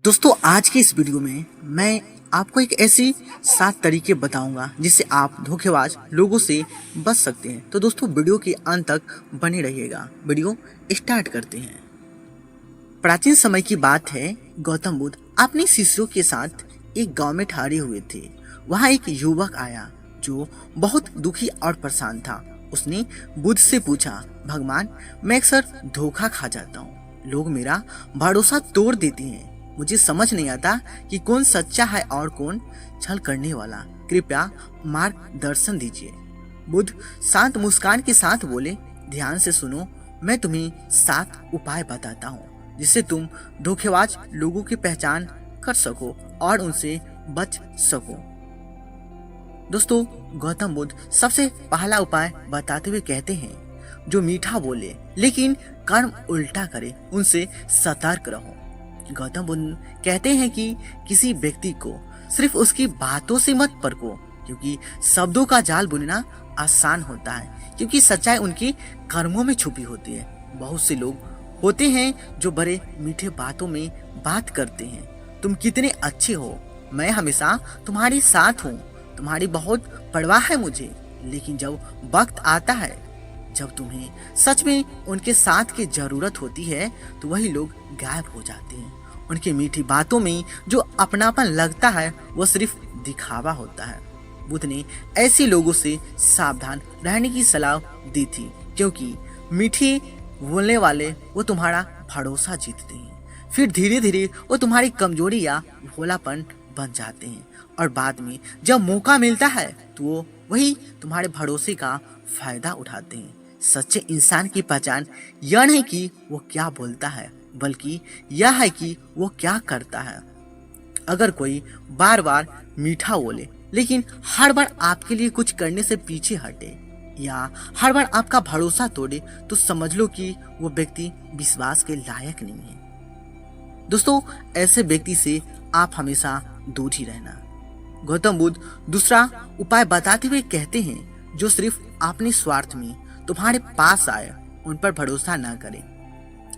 दोस्तों आज के इस वीडियो में मैं आपको एक ऐसी 7 तरीके बताऊंगा जिससे आप धोखेबाज लोगों से बच सकते हैं। तो दोस्तों वीडियो के अंत तक बने रहिएगा। वीडियो स्टार्ट करते हैं। प्राचीन समय की बात है, गौतम बुद्ध अपने शिष्यों के साथ एक गांव में ठहरे हुए थे। वहां एक युवक आया जो बहुत दुखी और परेशान था। उसने बुद्ध से पूछा, भगवान मैं अक्सर धोखा खा जाता हूँ, लोग मेरा भरोसा तोड़ देते हैं, मुझे समझ नहीं आता कि कौन सच्चा है और कौन छल करने वाला, कृपया मार्गदर्शन दीजिए। बुद्ध शांत मुस्कान के साथ बोले, ध्यान से सुनो, मैं तुम्हें 7 उपाय बताता हूँ जिससे तुम धोखेबाज लोगों की पहचान कर सको और उनसे बच सको। दोस्तों गौतम बुद्ध सबसे पहला उपाय बताते हुए कहते हैं, जो मीठा बोले लेकिन कर्म उल्टा करे उनसे सतर्क रहो। गौतम बुद्ध कहते हैं कि किसी व्यक्ति को सिर्फ उसकी बातों से मत परखो, क्योंकि शब्दों का जाल बुनना आसान होता है, क्योंकि सच्चाई उनके कर्मों में छुपी होती है। बहुत से लोग होते हैं जो बड़े मीठे बातों में बात करते हैं, तुम कितने अच्छे हो, मैं हमेशा तुम्हारे साथ हूँ, तुम्हारी बहुत परवाह है मुझे। लेकिन जब वक्त आता है, जब तुम्हें सच में उनके साथ की जरूरत होती है, तो वही लोग गायब हो जाते हैं। उनकी मीठी बातों में जो अपनापन लगता है वो सिर्फ दिखावा होता है। बुद्ध ने ऐसे लोगों से सावधान रहने की सलाह दी थी, क्योंकि मीठे बोलने वाले वो तुम्हारा भरोसा जीतते हैं, फिर धीरे धीरे वो तुम्हारी कमजोरी या भोलापन बन जाते हैं, और बाद में जब मौका मिलता है तो वो वही तुम्हारे भरोसे का फायदा उठाते हैं। सच्चे इंसान की पहचान यह नहीं कि वो क्या बोलता है, बल्कि यह है कि वो क्या करता है। अगर कोई बार बार मीठा बोले लेकिन हर बार आपके लिए कुछ करने से पीछे हटे, या हर बार आपका भरोसा तोड़े, तो समझ लो कि वो व्यक्ति विश्वास के लायक नहीं है। दोस्तों ऐसे व्यक्ति से आप हमेशा दूर ही रहना। गौतम बुद्ध दूसरा उपाय बताते हुए कहते हैं, जो सिर्फ अपने स्वार्थ में तुम्हारे पास आए उन पर भरोसा ना करें।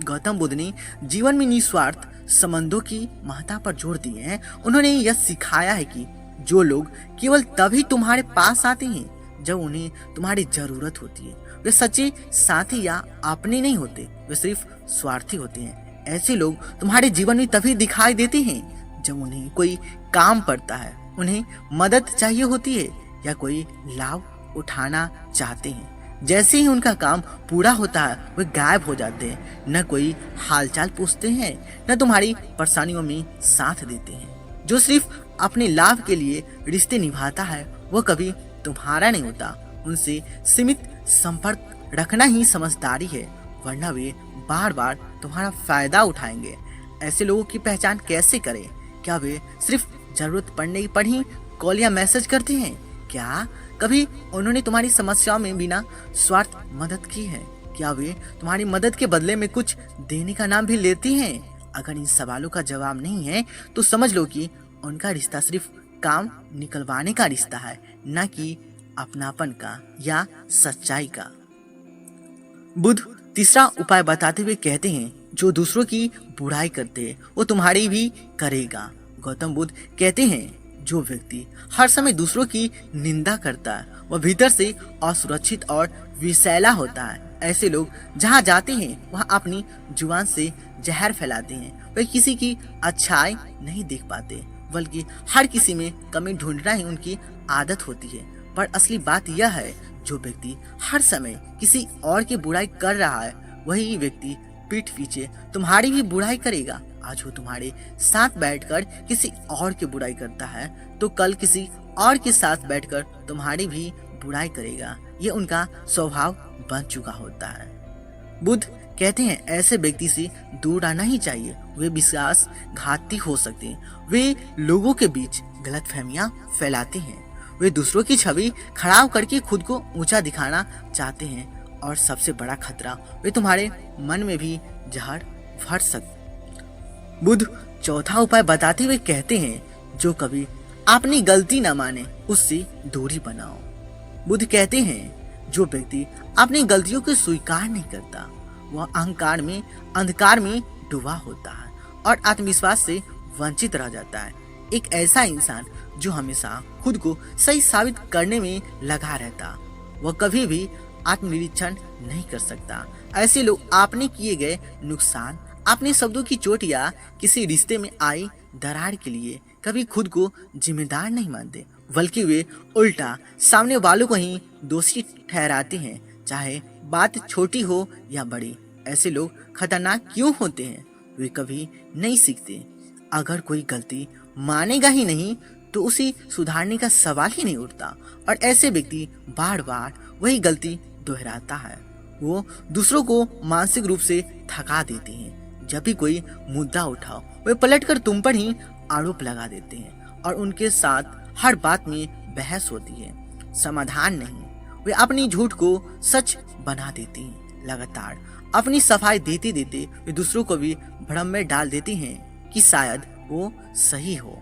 गौतम बुद्ध ने जीवन में निस्वार्थ संबंधों की महत्ता पर जोर दिए हैं। उन्होंने यह सिखाया है कि जो लोग केवल तभी तुम्हारे पास आते हैं जब उन्हें तुम्हारी जरूरत होती है, वे सच्चे साथी या अपने नहीं होते, वे सिर्फ स्वार्थी होते हैं। ऐसे लोग तुम्हारे जीवन में तभी दिखाई देते हैं जब उन्हें कोई काम पड़ता है, उन्हें मदद चाहिए होती है या कोई लाभ उठाना चाहते हैं। जैसे ही उनका काम पूरा होता है वे गायब हो जाते हैं, न कोई हालचाल पूछते हैं, न तुम्हारी परेशानियों में साथ देते हैं। जो सिर्फ अपने लाभ के लिए रिश्ते निभाता है वो कभी तुम्हारा नहीं होता। उनसे सीमित संपर्क रखना ही समझदारी है, वरना वे बार बार तुम्हारा फायदा उठाएंगे। ऐसे लोगों की पहचान कैसे करें? क्या वे सिर्फ जरूरत पड़ने पर ही कॉल या मैसेज करते हैं? क्या कभी उन्होंने तुम्हारी समस्याओं में बिना स्वार्थ मदद की है? क्या वे तुम्हारी मदद के बदले में कुछ देने का नाम भी लेती हैं? अगर इन सवालों का जवाब नहीं है तो समझ लो कि उनका रिश्ता सिर्फ काम निकलवाने का रिश्ता है, न कि अपनापन का या सच्चाई का। बुद्ध तीसरा उपाय बताते हुए कहते हैं, जो दूसरों की बुराई करते हैं वो तुम्हारी भी करेगा। गौतम बुद्ध कहते हैं, जो व्यक्ति हर समय दूसरों की निंदा करता है वह भीतर से असुरक्षित और विषैला होता है। ऐसे लोग जहाँ जाते हैं वहाँ अपनी जुबान से जहर फैलाते हैं। वे किसी की अच्छाई नहीं देख पाते, बल्कि हर किसी में कमी ढूंढना ही उनकी आदत होती है। पर असली बात यह है, जो व्यक्ति हर समय किसी और की बुराई कर रहा है वही व्यक्ति पीठ पीछे तुम्हारी भी बुराई करेगा। आज वो तुम्हारे साथ बैठकर किसी और की बुराई करता है तो कल किसी और के साथ बैठकर तुम्हारी भी बुराई करेगा। ये उनका स्वभाव बन चुका होता है। बुद्ध कहते हैं, ऐसे व्यक्ति से दूर रहना ही चाहिए। वे विश्वासघाती हो सकते हैं, वे लोगों के बीच गलतफहमियां फैलाते हैं, वे दूसरों की छवि खराब करके खुद को ऊंचा दिखाना चाहते हैं, और सबसे बड़ा खतरा, वे तुम्हारे मन में भी जहर भर सकते। बुद्ध चौथा उपाय बताते हुए कहते हैं, जो कभी अपनी गलती न माने उससे दूरी बनाओ। बुद्ध कहते हैं, जो व्यक्ति अपनी गलतियों को स्वीकार नहीं करता वह अंधकार में डूबा होता है और आत्मविश्वास से वंचित रह जाता है। एक ऐसा इंसान जो हमेशा खुद को सही साबित करने में लगा रहता, वह कभी भी आत्मनिरीक्षण नहीं कर सकता। ऐसे लोग आपने किए गए नुकसान, अपने शब्दों की चोट या किसी रिश्ते में आई दरार के लिए कभी खुद को जिम्मेदार नहीं मानते, बल्कि वे उल्टा सामने वालों को ही दोषी ठहराते हैं, चाहे बात छोटी हो या बड़ी। ऐसे लोग खतरनाक क्यों होते हैं? वे कभी नहीं सीखते। अगर कोई गलती मानेगा ही नहीं तो उसे सुधारने का सवाल ही नहीं उठता, और ऐसे व्यक्ति बार बार वही गलती दोहराता है। वो दूसरों को मानसिक रूप से थका देते हैं। जब भी कोई मुद्दा उठाओ वे पलटकर तुम पर ही आरोप लगा देते हैं और उनके साथ हर बात में बहस होती है, समाधान नहीं। वे अपनी झूठ को सच बना देते हैं। लगातार अपनी सफाई देते देते वे दूसरों को भी भ्रम में डाल देते हैं कि शायद वो सही हो।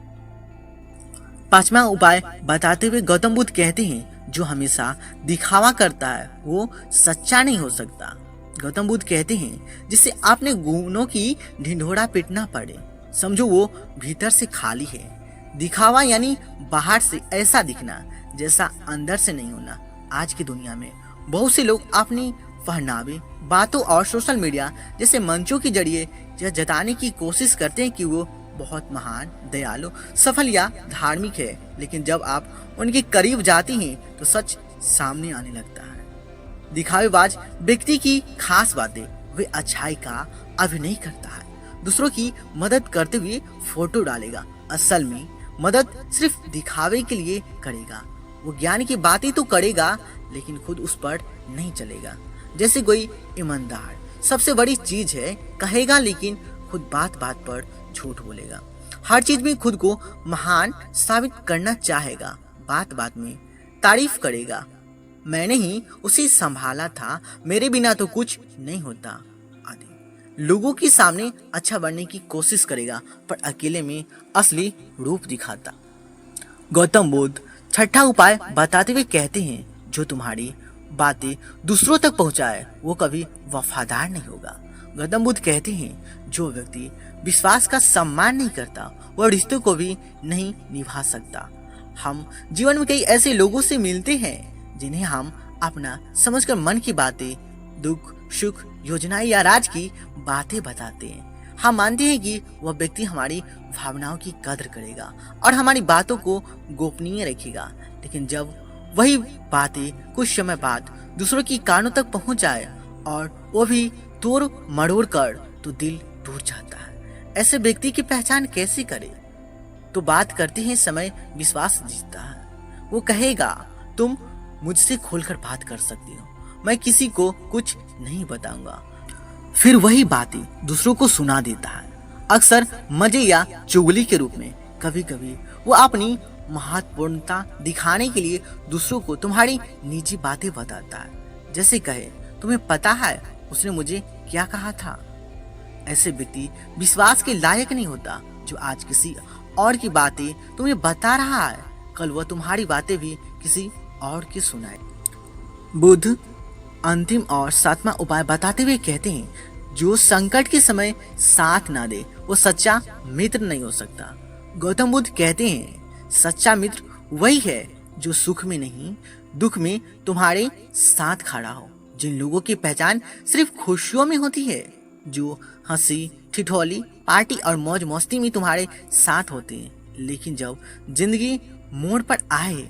पांचवा उपाय बताते हुए गौतम बुद्ध कहते हैं, जो हमेशा दिखावा करता है वो सच्चा नहीं हो सकता। गौतम बुद्ध कहते हैं, जिससे आपने गुणों की ढिंढोरा पीटना पड़े, समझो वो भीतर से खाली है। दिखावा यानी बाहर से ऐसा दिखना जैसा अंदर से नहीं होना। आज की दुनिया में बहुत से लोग अपनी पहनावे, बातों और सोशल मीडिया जैसे मंचों के जरिए यह जताने की कोशिश करते हैं कि वो बहुत महान, दयालु, सफल या धार्मिक है, लेकिन जब आप उनके करीब जाते हैं तो सच सामने आने लगता है। दिखावेबाज व्यक्ति की खास बातें, वे अच्छाई का अभिनय करता है, दूसरों की मदद करते हुए फोटो डालेगा, असल में मदद सिर्फ दिखावे के लिए करेगा। वो ज्ञान की बातें तो करेगा लेकिन खुद उस पर नहीं चलेगा। जैसे कोई ईमानदार सबसे बड़ी चीज है कहेगा, लेकिन खुद बात बात पर झूठ बोलेगा। हर चीज में खुद को महान साबित करना चाहेगा, बात बात में तारीफ करेगा, मैंने ही उसे संभाला था, मेरे बिना तो कुछ नहीं होता आदि। लोगों के सामने अच्छा बनने की कोशिश करेगा पर अकेले में असली रूप दिखाता। गौतम बुद्ध छठा उपाय बताते हुए कहते हैं, जो तुम्हारी बातें दूसरों तक पहुंचाए वो कभी वफादार नहीं होगा। गौतम बुद्ध कहते हैं, जो व्यक्ति विश्वास का सम्मान नहीं करता वह रिश्तों को भी नहीं निभा सकता। हम जीवन में कई ऐसे लोगों से मिलते हैं जिन्हें हम अपना समझकर मन की बातें, दुख सुख, योजनाएं या राज की बातें बताते हैं। हम मानते हैं कि वह व्यक्ति हमारी भावनाओं की कदर करेगा और हमारी बातों को गोपनीय रखेगा, लेकिन जब वही बातें कुछ समय बाद दूसरों की कानों तक पहुंच जाए और वो भी तोड़ मरोड़ कर, तो दिल टूट जाता है। ऐसे व्यक्ति की पहचान कैसे करें? तो बात करते हैं समय विश्वास जीतता है। वो कहेगा, तुम मुझसे खोलकर बात कर सकती हो, मैं किसी को कुछ नहीं बताऊंगा। फिर वही बातें दूसरों को सुना देता है, अक्सर मजे या चुगली के रूप में। कभी कभी वो अपनी महत्वपूर्णता दिखाने के लिए दूसरों को तुम्हारी निजी बातें बताता है, जैसे कहे, तुम्हें पता है उसने मुझे क्या कहा था। ऐसे व्यक्ति विश्वास के लायक नहीं होता। जो आज किसी और की बातें तुम्हें बता रहा है, कल वह तुम्हारी बातें भी किसी और की सुनाए। बुद्ध अंतिम और सातवां उपाय बताते हुए कहते हैं, जो संकट के समय साथ ना दे वो सच्चा मित्र नहीं हो सकता। गौतम बुद्ध कहते हैं, सच्चा मित्र वही है जो सुख में नहीं दुख में तुम्हारे साथ खड़ा हो। जिन लोगों की पहचान सिर्फ खुशियों में होती है, जो हंसी ठिठोली, पार्टी और मौज मस्ती में तुम्हारे साथ होते हैं, लेकिन जब जिंदगी मोड़ पर आए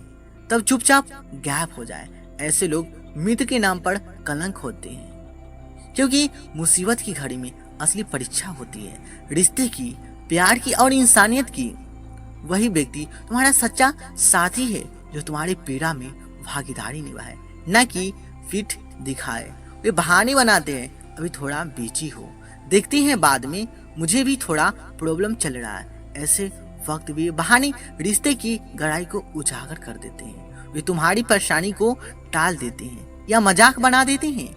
तब चुपचाप गायब हो जाए, ऐसे लोग मित्र के नाम पर कलंक होते हैं। क्योंकि मुसीबत की घड़ी में असली परीक्षा होती है रिश्ते की, प्यार की और इंसानियत की। वही व्यक्ति तुम्हारा सच्चा साथी है जो तुम्हारी पीड़ा में भागीदारी निभाए, न कि पीठ दिखाए। वे बहाने बनाते हैं, अभी थोड़ा बिजी हो, देखते हैं बाद में, मुझे भी थोड़ा प्रॉब्लम चल रहा है। ऐसे वक्त भी बहाने रिश्ते की गहराई को उजागर कर देते हैं। वे तुम्हारी परेशानी को टाल देते हैं या मजाक बना देते हैं।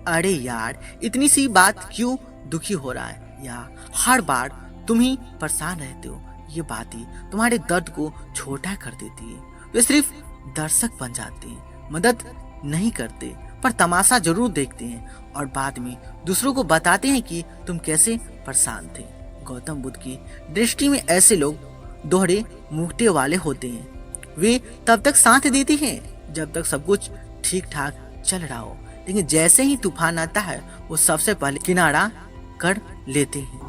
अरे यार, इतनी सी बात क्यों दुखी हो रहा है, या हर बार तुम ही परेशान रहते हो। ये बातें तुम्हारे दर्द को छोटा कर देती है। वे सिर्फ दर्शक बन जाते हैं, मदद नहीं करते पर तमाशा जरूर देखते हैं और बाद में दूसरों को बताते हैं कि तुम कैसे परेशान थे। गौतम बुद्ध की दृष्टि में ऐसे लोग दोहरे मुखटे वाले होते हैं। वे तब तक साथ देते हैं जब तक सब कुछ ठीक ठाक चल रहा हो, लेकिन जैसे ही तूफान आता है वो सबसे पहले किनारा कर लेते हैं।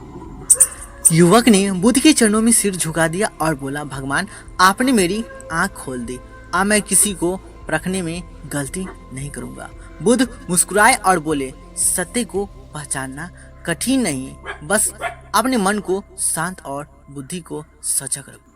युवक ने बुद्ध के चरणों में सिर झुका दिया और बोला, भगवान आपने मेरी आंख खोल दी, अब मैं किसी को परखने में गलती नहीं करूंगा। बुद्ध मुस्कुराए और बोले, सत्य को पहचानना कठिन नहीं, बस अपने मन को शांत और बुद्धि को सजग रखो।